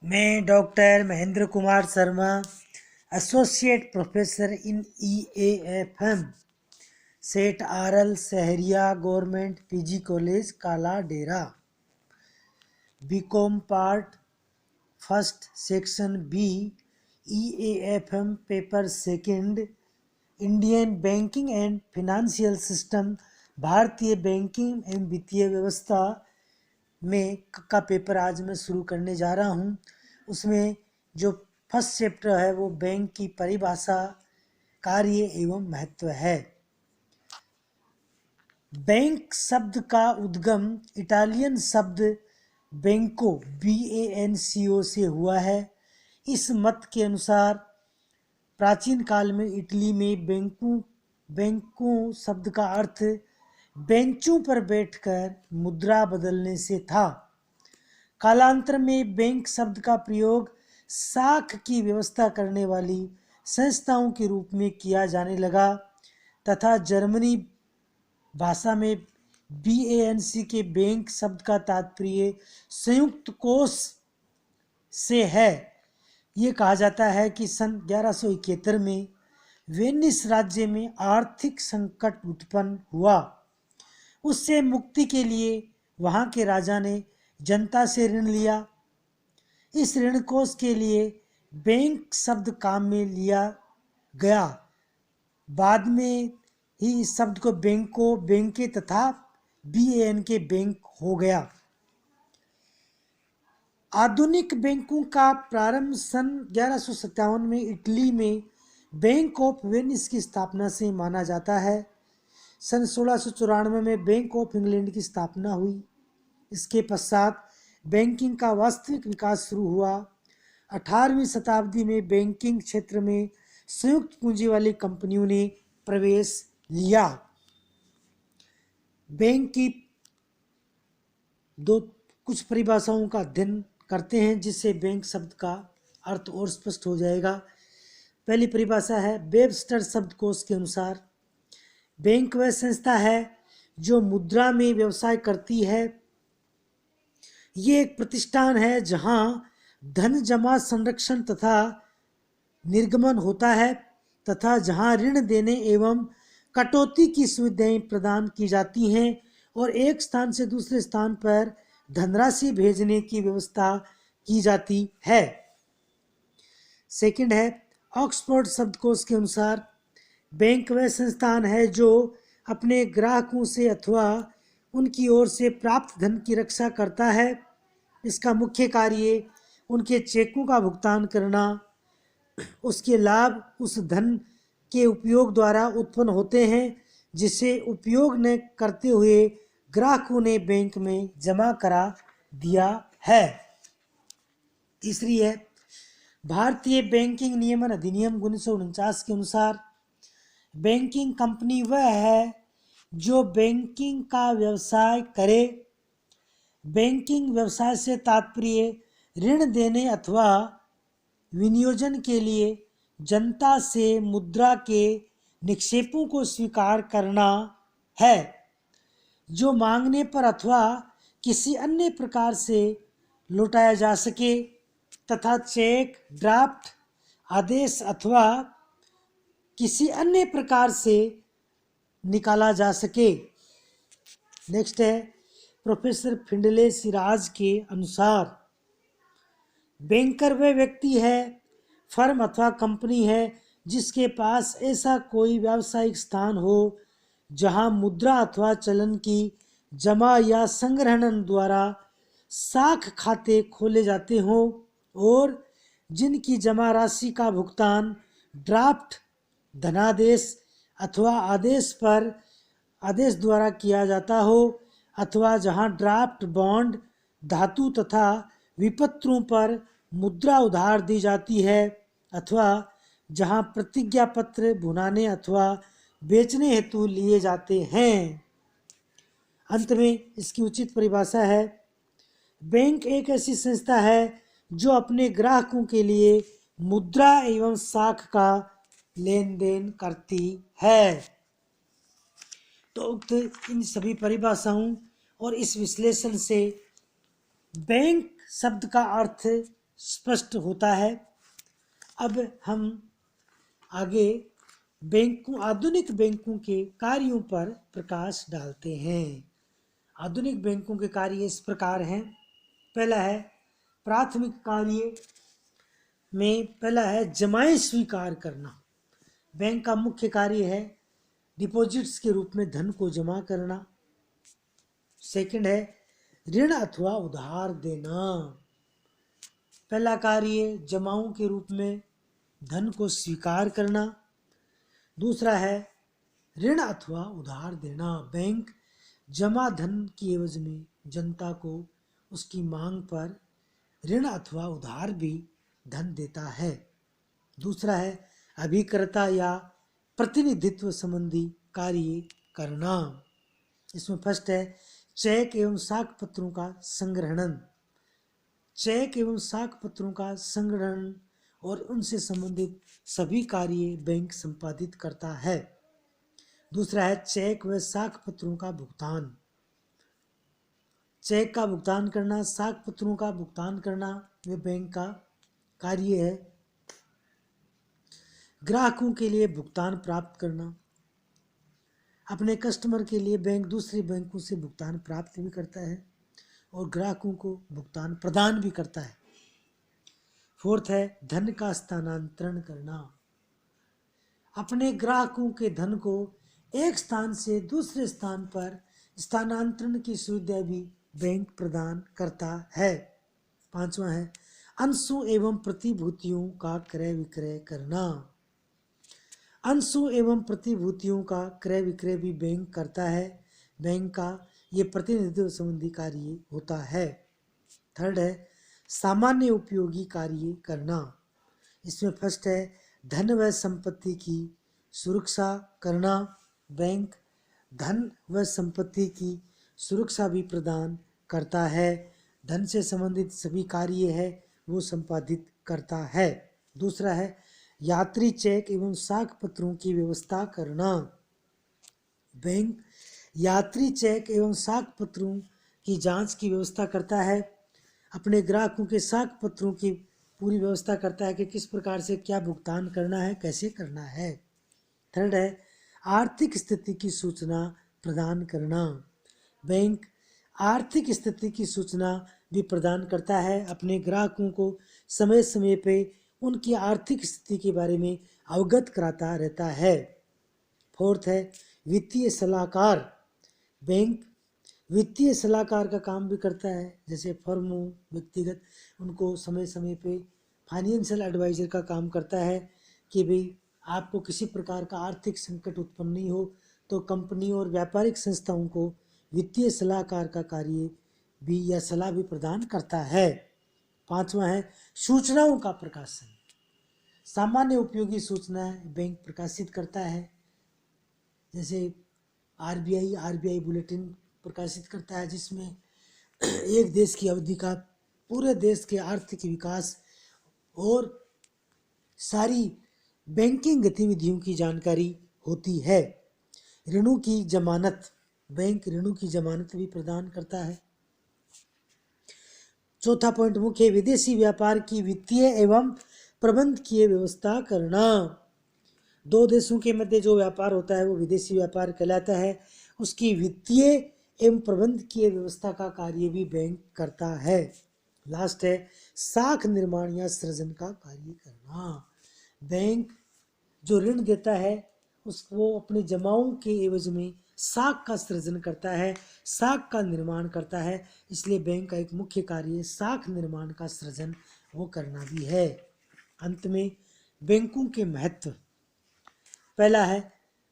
मैं doctor Mahendra Kumar Sharma, associate professor in EAFM, Seth Aral Sahariya government PG college Kala Dera, BCom part first section B, EAFM paper second, Indian banking and financial system, भारतीय बैंकिंग एवं वित्तीय व्यवस्था में का पेपर आज मैं शुरू करने जा रहा हूँ। उसमें जो फर्स्ट चैप्टर है वो बैंक की परिभाषा, कार्य एवं महत्व है। बैंक शब्द का उद्गम इटालियन शब्द बैंको BANCO से हुआ है। इस मत के अनुसार प्राचीन काल में इटली में बैंकों शब्द का अर्थ बेंचों पर बैठकर मुद्रा बदलने से था। कालांतर में बैंक शब्द का प्रयोग साख की व्यवस्था करने वाली संस्थाओं के रूप में किया जाने लगा तथा जर्मनी भाषा में BANC के बैंक शब्द का तात्पर्य संयुक्त कोष से है। ये कहा जाता है कि सन 1171 में वेनिस राज्य में आर्थिक संकट उत्पन्न हुआ। उससे मुक्ति के लिए वहाँ के राजा ने जनता से ऋण लिया। इस ऋण कोष के लिए बैंक शब्द काम में लिया गया। बाद में ही इस शब्द को बैंके तथा BAN के बैंक हो गया। आधुनिक बैंकों का प्रारंभ सन 1157 में इटली में बैंक ऑफ वेनिस की स्थापना से माना जाता है। सन 1694 में बैंक ऑफ इंग्लैंड की स्थापना हुई। इसके पश्चात बैंकिंग का वास्तविक विकास शुरू हुआ। 18वीं शताब्दी में बैंकिंग क्षेत्र में संयुक्त पूंजी वाली कंपनियों ने प्रवेश लिया। बैंक की कुछ परिभाषाओं का अध्ययन करते हैं जिससे बैंक शब्द का अर्थ और स्पष्ट हो जाएगा। पहली परिभाषा है वेबस्टर शब्दकोश के अनुसार, बैंक वह संस्था है जो मुद्रा में व्यवसाय करती है। ये एक प्रतिष्ठान है जहां धन जमा, संरक्षण तथा निर्गमन होता है तथा जहां ऋण देने एवं कटौती की सुविधाएं प्रदान की जाती हैं और एक स्थान से दूसरे स्थान पर धनराशि भेजने की व्यवस्था की जाती है। सेकंड है ऑक्सफोर्ड शब्दकोश के अनुसार, बैंक वह संस्थान है जो अपने ग्राहकों से अथवा उनकी ओर से प्राप्त धन की रक्षा करता है। इसका मुख्य कार्य उनके चेकों का भुगतान करना, उसके लाभ उस धन के उपयोग द्वारा उत्पन्न होते हैं जिसे उपयोग न करते हुए ग्राहकों ने बैंक में जमा करा दिया है। तीसरी है भारतीय बैंकिंग नियमन अधिनियम 1949 के अनुसार, बैंकिंग कंपनी वह है जो बैंकिंग का व्यवसाय करे। बैंकिंग व्यवसाय से तात्पर्य ऋण देने अथवा विनियोजन के लिए जनता से मुद्रा के निक्षेपों को स्वीकार करना है जो मांगने पर अथवा किसी अन्य प्रकार से लौटाया जा सके तथा चेक, ड्राफ्ट, आदेश अथवा किसी अन्य प्रकार से निकाला जा सके। नेक्स्ट है प्रोफेसर फिंडले सिराज के अनुसार, बैंकर वह व्यक्ति है, फर्म अथवा कंपनी है जिसके पास ऐसा कोई व्यावसायिक स्थान हो जहां मुद्रा अथवा चलन की जमा या संग्रहण द्वारा साख खाते खोले जाते हों और जिनकी जमा राशि का भुगतान ड्राफ्ट, धनादेश अथवा आदेश द्वारा किया जाता हो अथवा जहां ड्राफ्ट, बॉन्ड, धातु तथा विपत्रों पर मुद्रा उधार दी जाती है अथवा जहां प्रतिज्ञा पत्र भुनाने अथवा बेचने हेतु लिए जाते हैं। अंत में इसकी उचित परिभाषा है, बैंक एक ऐसी संस्था है जो अपने ग्राहकों के लिए मुद्रा एवं साख का लेन देन करती है। तो उक्त इन सभी परिभाषाओं और इस विश्लेषण से बैंक शब्द का अर्थ स्पष्ट होता है। अब हम आगे आधुनिक बैंकों के कार्यों पर प्रकाश डालते हैं। आधुनिक बैंकों के कार्य इस प्रकार हैं। पहला है प्राथमिक कार्य में पहला है जमाएं स्वीकार करना। बैंक का मुख्य कार्य है डिपॉजिट्स के रूप में धन को जमा करना। सेकंड है ऋण अथवा उधार देना। पहला कार्य जमाओं के रूप में धन को स्वीकार करना। दूसरा है ऋण अथवा उधार देना। बैंक जमा धन की एवज में जनता को उसकी मांग पर ऋण अथवा उधार भी धन देता है। दूसरा है अभिकर्ता या प्रतिनिधित्व संबंधी कार्य करना। इसमें फर्स्ट है चेक एवं साख पत्रों का संग्रहण। चेक एवं साख पत्रों का संग्रहण और उनसे संबंधित सभी कार्य बैंक संपादित करता है। दूसरा है चेक व साख पत्रों का भुगतान। चेक का भुगतान करना, साख पत्रों का भुगतान करना यह बैंक का कार्य है। ग्राहकों के लिए भुगतान प्राप्त करना। अपने कस्टमर के लिए बैंक दूसरे बैंकों से भुगतान प्राप्त भी करता है और ग्राहकों को भुगतान प्रदान भी करता है। फोर्थ है धन का स्थानांतरण करना। अपने ग्राहकों के धन को एक स्थान से दूसरे स्थान पर स्थानांतरण की सुविधा भी बैंक प्रदान करता है। पांचवा है अंशों एवं प्रतिभूतियों का क्रय विक्रय करना। अंशों एवं प्रतिभूतियों का क्रय विक्रय भी बैंक करता है। बैंक का ये प्रतिनिधित्व संबंधी कार्य होता है। थर्ड है सामान्य उपयोगी कार्य करना। इसमें फर्स्ट है धन व संपत्ति की सुरक्षा करना। बैंक धन व संपत्ति की सुरक्षा भी प्रदान करता है। धन से संबंधित सभी कार्य है वो संपादित करता है। दूसरा है यात्री चेक एवं साख पत्रों की व्यवस्था करना। बैंक यात्री चेक एवं साख पत्रों की जांच की व्यवस्था करता है। अपने ग्राहकों के साख पत्रों की पूरी व्यवस्था करता है कि किस प्रकार से क्या भुगतान करना है, कैसे करना है। थर्ड है आर्थिक स्थिति की सूचना प्रदान करना। बैंक आर्थिक स्थिति की सूचना भी प्रदान करता है। अपने ग्राहकों को समय समय पे उनकी आर्थिक स्थिति के बारे में अवगत कराता रहता है। फोर्थ है वित्तीय सलाहकार। बैंक वित्तीय सलाहकार का काम भी करता है। जैसे फर्मों व्यक्तिगत उनको समय समय पे फाइनेंशियल एडवाइजर का काम करता है कि भाई आपको किसी प्रकार का आर्थिक संकट उत्पन्न नहीं हो तो कंपनी और व्यापारिक संस्थाओं को वित्तीय सलाहकार का कार्य भी या सलाह भी प्रदान करता है। पांचवा है सूचनाओं का प्रकाशन। सामान्य उपयोगी सूचनाएं बैंक प्रकाशित करता है। जैसे आरबीआई बुलेटिन प्रकाशित करता है जिसमें एक देश की अवधि का पूरे देश के आर्थिक विकास और सारी बैंकिंग गतिविधियों की जानकारी होती है। ऋणों की जमानत। बैंक ऋणों की जमानत भी प्रदान करता है। चौथा पॉइंट मुख्य विदेशी व्यापार की वित्तीय एवं प्रबंधकीय व्यवस्था करना। दो देशों के मध्य जो व्यापार होता है वो विदेशी व्यापार कहलाता है। उसकी वित्तीय एवं प्रबंधकीय व्यवस्था का कार्य भी बैंक करता है। लास्ट है साख निर्माण या सृजन का कार्य करना। बैंक जो ऋण देता है उसको अपने जमाओं के एवज में साख का सृजन करता है, साख का निर्माण करता है। इसलिए बैंक का एक मुख्य कार्य साख निर्माण का सृजन वो करना भी है। अंत में बैंकों के महत्व। पहला है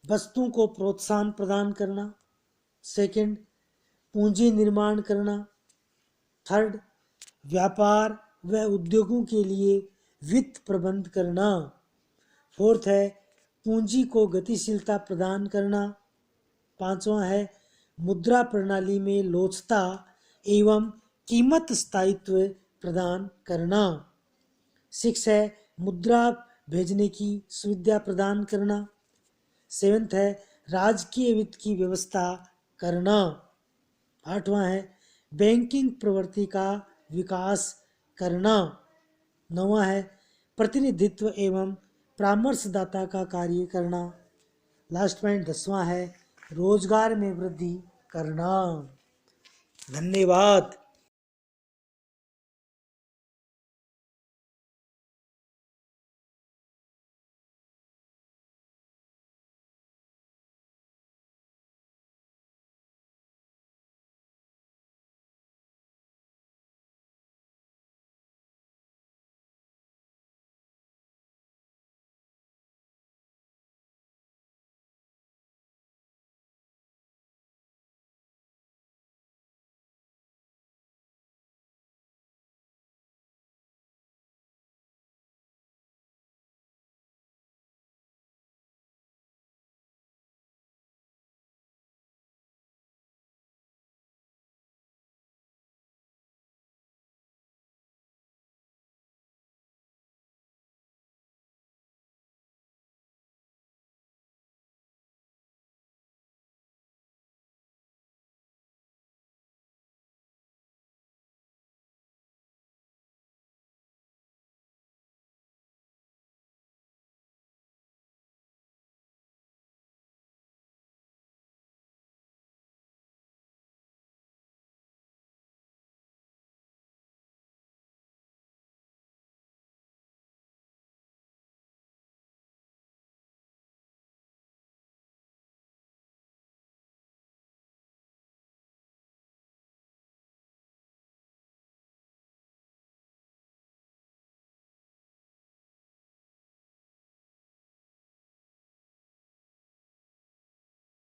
वस्तुओं को प्रोत्साहन प्रदान करना। सेकंड पूंजी निर्माण करना। थर्ड व्यापार व उद्योगों के लिए वित्त प्रबंध करना। फोर्थ है पूंजी को गतिशीलता प्रदान करना। पांचवा है मुद्रा प्रणाली में लोचता एवं कीमत स्थायित्व प्रदान करना। सिक्स है मुद्रा भेजने की सुविधा प्रदान करना। सेवेंथ है राजकीय वित्त की व्यवस्था करना। आठवां है बैंकिंग प्रवृत्ति का विकास करना। 9वां है प्रतिनिधित्व एवं परामर्शदाता का कार्य करना। लास्ट पॉइंट 10वां है रोजगार में वृद्धि करना। धन्यवाद।